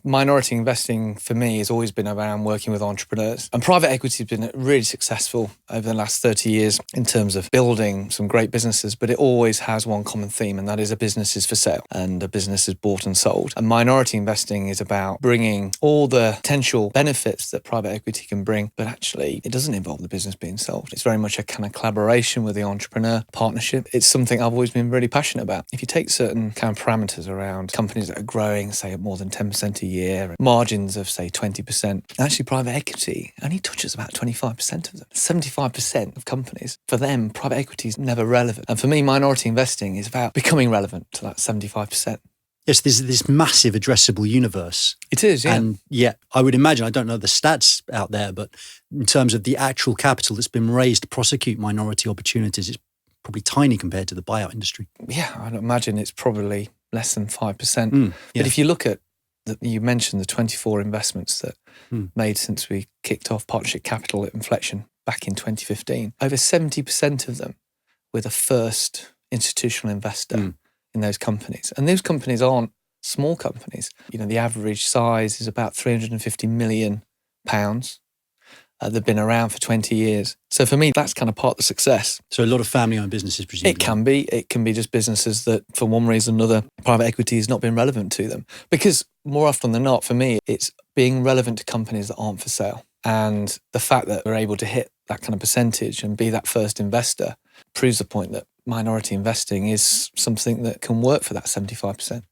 Minority investing for me has always been around working with entrepreneurs. And private equity has been really successful over the last 30 years in terms of building some great businesses, but it always has one common theme, and that is a business is for sale and a business is bought and sold. And minority investing is about bringing all the potential benefits that private equity can bring, but actually it doesn't involve the business being sold. It's very much a kind of collaboration with the entrepreneur, partnership. It's something I've always been really passionate about. If you take certain kind of parameters around companies that are growing, say at more than 10% a year, margins of say 20%. Actually, private equity only touches about 25% of them. 75% of companies, for them, private equity is never relevant. And for me, minority investing is about becoming relevant to that 75%. Yes, there's this massive addressable universe. It is, yeah. And yeah, I would imagine, I don't know the stats out there, but in terms of the actual capital that's been raised to prosecute minority opportunities, it's probably tiny compared to the buyout industry. Yeah, I'd imagine it's probably less than 5%. But if you look at you mentioned the 24 investments that made since we kicked off partnership capital at Inflexion back in 2015. Over 70% of them were the first institutional investor in those companies. And those companies aren't small companies. You know, the average size is about £350 million. They've been around for 20 years. So for me, that's kind of part of the success. So a lot of family-owned businesses, presumably. It can be just businesses that, for one reason or another, private equity has not been relevant to them. Because more often than not, for me, it's being relevant to companies that aren't for sale. And the fact that we're able to hit that kind of percentage and be that first investor proves the point that minority investing is something that can work for that 75%.